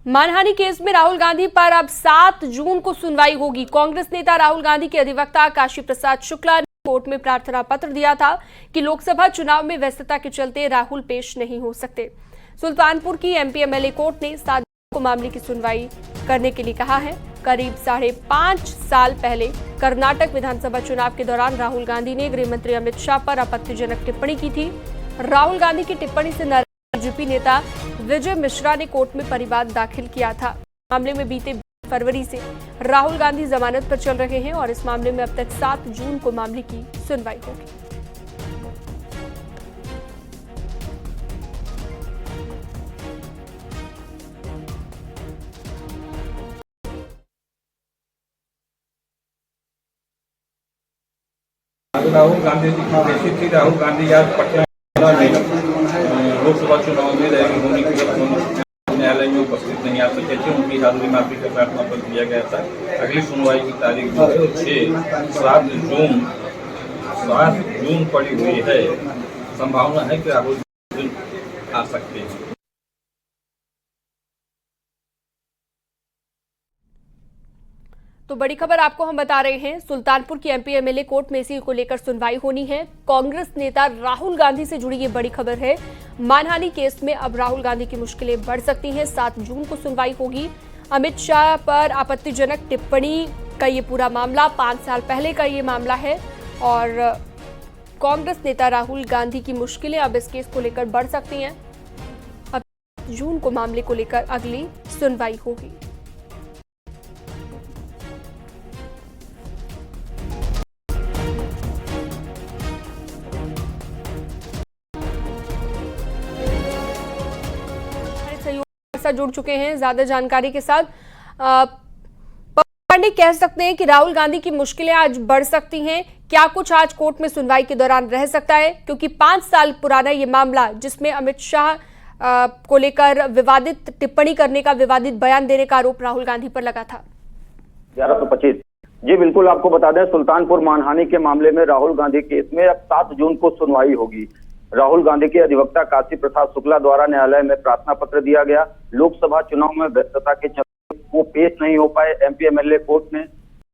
मानहानि केस में राहुल गांधी पर अब 7 जून को सुनवाई होगी। कांग्रेस नेता राहुल गांधी के अधिवक्ता काशी प्रसाद शुक्ला ने कोर्ट में प्रार्थना पत्र दिया था कि लोकसभा चुनाव में व्यस्तता के चलते राहुल पेश नहीं हो सकते। सुल्तानपुर की एमपी एमएलए कोर्ट ने 7 जून को मामले की सुनवाई करने के लिए कहा है। करीब 5.5 साल पहले कर्नाटक विधानसभा चुनाव के दौरान राहुल गांधी ने गृह मंत्री अमित शाह पर आपत्तिजनक टिप्पणी की थी। राहुल गांधी की टिप्पणी से नाराज बीजेपी नेता विजय मिश्रा ने कोर्ट में परिवाद दाखिल किया था। मामले में बीते 20 फरवरी से राहुल गांधी जमानत पर चल रहे हैं और इस मामले में अब तक 7 जून को मामले की सुनवाई होगी। राहुल गांधी जी की पेशी थी। राहुल गांधी आज पटना लोकसभा चुनाव में रैली होने के बाद न्यायालय में उपस्थित नहीं आ सके थे। उनकी हाजिरी माफी का प्रार्थना पत्र दिया गया था। अगली सुनवाई की तारीख जो है 7 जून पड़ी हुई है। संभावना है कि राहुल आ सकते हैं। तो बड़ी खबर आपको हम बता रहे हैं, सुल्तानपुर की एमपी एमएलए कोर्ट में इसी को लेकर सुनवाई होनी है। कांग्रेस नेता राहुल गांधी से जुड़ी ये बड़ी खबर है। मानहानि केस में अब राहुल गांधी की मुश्किलें बढ़ सकती हैं। 7 जून को सुनवाई होगी। अमित शाह पर आपत्तिजनक टिप्पणी का ये पूरा मामला 5 साल पहले का ये मामला है और कांग्रेस नेता राहुल गांधी की मुश्किलें अब इस केस को लेकर बढ़ सकती हैं। अब 7 जून को मामले को लेकर अगली सुनवाई होगी। जुड़ चुके हैं ज्यादा जानकारी के साथ। पांडे, कह सकते हैं कि राहुल गांधी की मुश्किलें आज बढ़ सकती हैं। क्या कुछ आज कोर्ट में सुनवाई के दौरान रह सकता है, क्योंकि 5 साल पुराना ये मामला जिसमें अमित शाह को लेकर विवादित टिप्पणी करने का, विवादित बयान देने का आरोप राहुल गांधी पर लगा था। 1125 जी बिल्कुल, आपको बता दें सुल्तानपुर मानहानि के मामले में राहुल गांधी केस में अब 7 जून को सुनवाई होगी। राहुल गांधी के अधिवक्ता काशी प्रसाद शुक्ला द्वारा न्यायालय में प्रार्थना पत्र दिया गया। लोकसभा चुनाव में व्यस्तता के चलते वो पेश नहीं हो पाए। एमपी एमएलए कोर्ट ने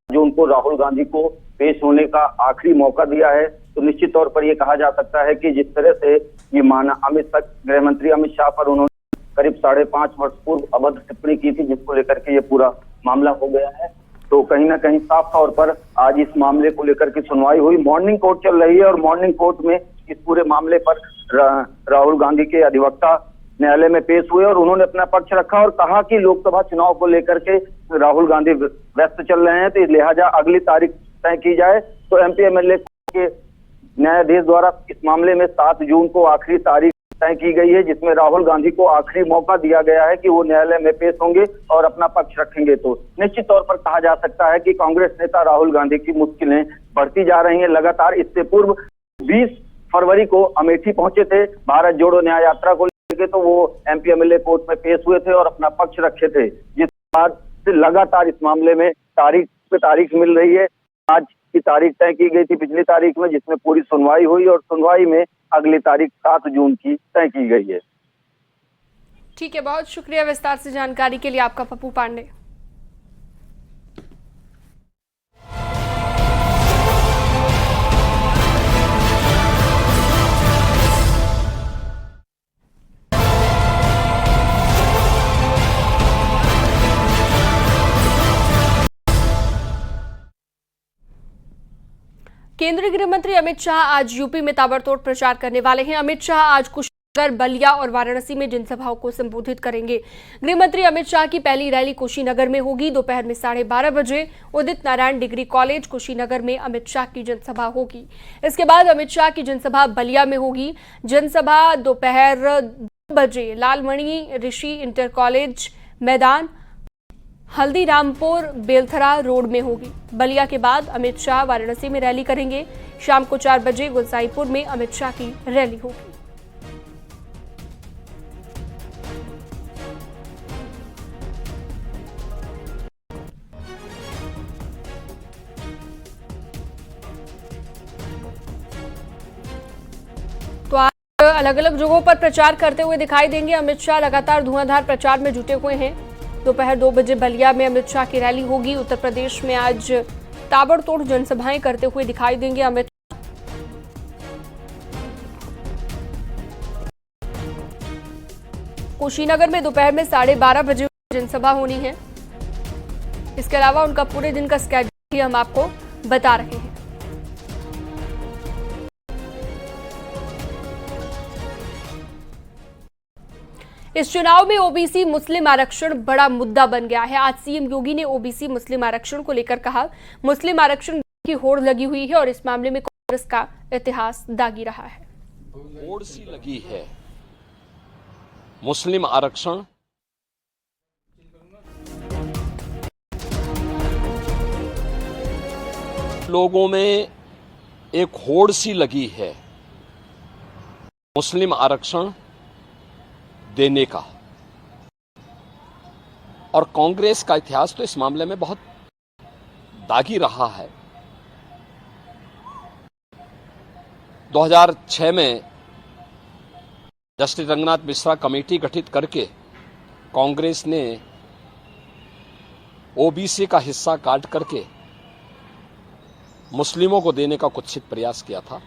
जो उनको राहुल गांधी को पेश होने का आखिरी मौका दिया है। तो निश्चित तौर पर यह कहा जा सकता है कि जिस तरह से ये गृह मंत्री अमित शाह पर उन्होंने करीब 5.5 वर्ष पूर्व अभद्र टिप्पणी की थी, जिसको लेकर के ये पूरा मामला हो गया है। तो कहीं ना कहीं साफ तौर पर आज इस मामले को लेकर के सुनवाई हुई। मॉर्निंग कोर्ट चल रही है और मॉर्निंग कोर्ट में इस पूरे मामले पर राहुल गांधी के अधिवक्ता न्यायालय में पेश हुए और उन्होंने अपना पक्ष रखा और कहा कि लोकसभा चुनाव को लेकर के राहुल गांधी व्यस्त चल रहे हैं, तो लिहाजा अगली तारीख तय की जाए। तो एमपी एमएलए के न्यायाधीश द्वारा इस मामले में 7 जून को आखिरी तारीख तय की गई है, जिसमें राहुल गांधी को आखिरी मौका दिया गया है कि वो न्यायालय में पेश होंगे और अपना पक्ष रखेंगे। तो निश्चित तौर पर कहा जा सकता है कि कांग्रेस नेता राहुल गांधी की मुश्किलें बढ़ती जा रही हैं लगातार। इससे पूर्व 20 फरवरी को अमेठी पहुंचे थे भारत जोड़ो न्याय यात्रा को लेकर, तो वो एमपी एमएलए कोर्ट में पेश हुए थे और अपना पक्ष रखे थे, जिसके बाद से लगातार इस मामले में तारीख पे तारीख मिल रही है। आज की तारीख तय की गई थी पिछली तारीख में, जिसमें पूरी सुनवाई हुई और सुनवाई में अगली तारीख 7 जून की तय की गई है। ठीक है, बहुत शुक्रिया विस्तार से जानकारी के लिए आपका पप्पू पांडे। केंद्रीय गृह मंत्री अमित शाह आज यूपी में ताबड़तोड़ प्रचार करने वाले हैं। अमित शाह आज कुशीनगर, बलिया और वाराणसी में जनसभाओं को संबोधित करेंगे। गृह मंत्री अमित शाह की पहली रैली कुशीनगर में होगी। दोपहर में 12:30 बजे उदित नारायण डिग्री कॉलेज कुशीनगर में अमित शाह की जनसभा होगी। इसके बाद अमित शाह की जनसभा बलिया में होगी। जनसभा दोपहर 2 बजे लालमणि ऋषि इंटर कॉलेज मैदान, हल्दीरामपुर बेलथरा रोड में होगी। बलिया के बाद अमित शाह वाराणसी में रैली करेंगे। शाम को 4 बजे गुलसाईपुर में अमित शाह की रैली होगी। तो आज अलग अलग जगहों पर प्रचार करते हुए दिखाई देंगे। अमित शाह लगातार धुआंधार प्रचार में जुटे हुए हैं। दोपहर 2 बजे बलिया में अमित शाह की रैली होगी। उत्तर प्रदेश में आज ताबड़तोड़ जनसभाएं करते हुए दिखाई देंगे अमित शाह। कुशीनगर में दोपहर में 12:30 बजे जनसभा होनी है। इसके अलावा उनका पूरे दिन का स्केड्यूल भी हम आपको बता रहे हैं। इस चुनाव में ओबीसी मुस्लिम आरक्षण बड़ा मुद्दा बन गया है। आज सीएम योगी ने ओबीसी मुस्लिम आरक्षण को लेकर कहा, मुस्लिम आरक्षण की होड़ लगी हुई है और इस मामले में कांग्रेस का इतिहास दागी रहा है। होड़ सी लगी है मुस्लिम आरक्षण। लोगों में एक होड़ सी लगी है मुस्लिम आरक्षण देने का, और कांग्रेस का इतिहास तो इस मामले में बहुत दागी रहा है। 2006 में जस्टिस रंगनाथ मिश्रा कमेटी गठित करके कांग्रेस ने ओबीसी का हिस्सा काट करके मुस्लिमों को देने का कुत्सित प्रयास किया था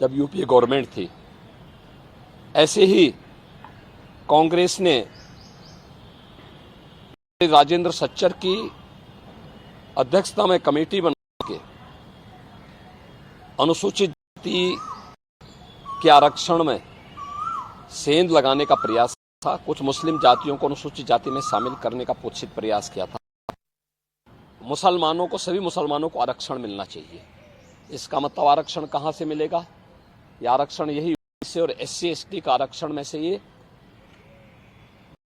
जब यूपीए गवर्नमेंट थी। ऐसे ही कांग्रेस ने राजेंद्र सच्चर की अध्यक्षता में कमेटी बना के अनुसूचित जाति के आरक्षण में सेंध लगाने का प्रयास था। कुछ मुस्लिम जातियों को अनुसूचित जाति में शामिल करने का कुत्सित प्रयास किया था। मुसलमानों को, सभी मुसलमानों को आरक्षण मिलना चाहिए। इसका मतलब आरक्षण कहां से मिलेगा? यह आरक्षण यही ओबीसी और एससी एसटी का आरक्षण में से ये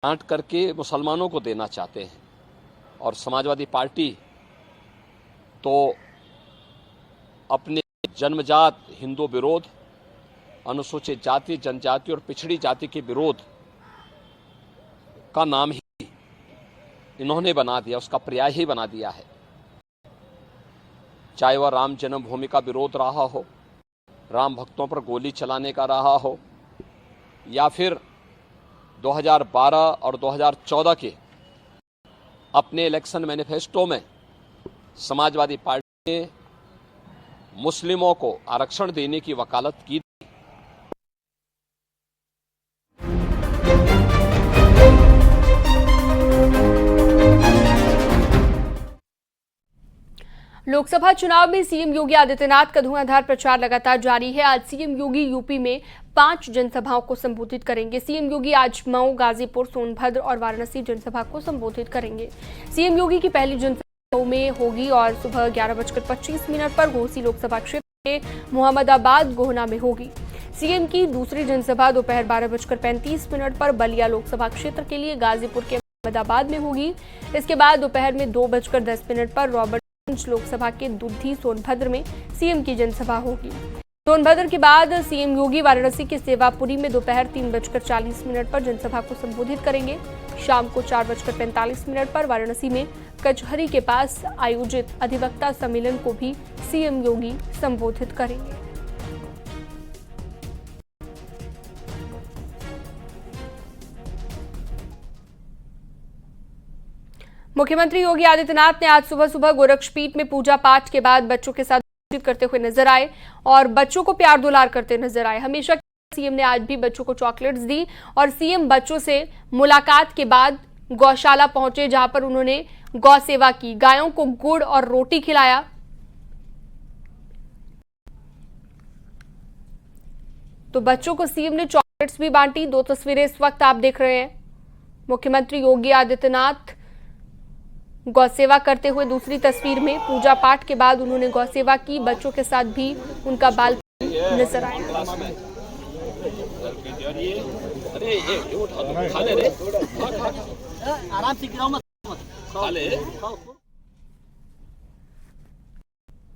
बांट करके मुसलमानों को देना चाहते हैं। और समाजवादी पार्टी तो अपने जन्मजात हिंदू विरोध, अनुसूचित जाति, जनजाति और पिछड़ी जाति के विरोध का नाम ही इन्होंने बना दिया, उसका पर्याय ही बना दिया है। चाहे वह राम जन्मभूमि का विरोध रहा हो, राम भक्तों पर गोली चलाने का रहा हो, या फिर 2012 और 2014 के अपने इलेक्शन मैनिफेस्टो में समाजवादी पार्टी ने मुस्लिमों को आरक्षण देने की वकालत की। लोकसभा चुनाव में सीएम योगी आदित्यनाथ का धुआंधार प्रचार लगातार जारी है। आज सीएम योगी यूपी में 5 जनसभाओं को संबोधित करेंगे। सीएम योगी आज मऊ, गाजीपुर, सोनभद्र और वाराणसी जनसभा को संबोधित करेंगे। सीएम योगी की पहली जनसभा मऊ में होगी और सुबह 11:25 पर घोसी लोकसभा क्षेत्र के मोहम्मदाबाद गोहना में होगी। सीएम की दूसरी जनसभा दोपहर 12:35 पर बलिया लोकसभा क्षेत्र के लिए गाजीपुर के मोहम्मदाबाद में होगी। इसके बाद दोपहर में 2:10 पर रॉबर्ट लोकसभा के दुद्धी सोनभद्र में सीएम की जनसभा होगी। सोनभद्र के बाद सीएम योगी वाराणसी के सेवापुरी में दोपहर 3:40 पर जनसभा को संबोधित करेंगे। शाम को 4:45 पर वाराणसी में कचहरी के पास आयोजित अधिवक्ता सम्मेलन को भी सीएम योगी संबोधित करेंगे। मुख्यमंत्री योगी आदित्यनाथ ने आज सुबह गोरक्षपीठ में पूजा पाठ के बाद बच्चों के साथ बातचीत करते हुए नजर आए और बच्चों को प्यार दुलार करते नजर आए। हमेशा सीएम ने आज भी बच्चों को चॉकलेट्स दी और सीएम बच्चों से मुलाकात के बाद गौशाला पहुंचे, जहां पर उन्होंने गौ सेवा की, गायों को गुड़ और रोटी खिलाया। तो बच्चों को सीएम ने चॉकलेट्स भी बांटी। 2 तस्वीरें इस वक्त आप देख रहे हैं। मुख्यमंत्री योगी आदित्यनाथ गौ सेवा करते हुए, दूसरी तस्वीर में पूजा पाठ के बाद उन्होंने गौ सेवा की। बच्चों के साथ भी उनका बाल नजर आया। आराम से गिराओ मत, खा ले।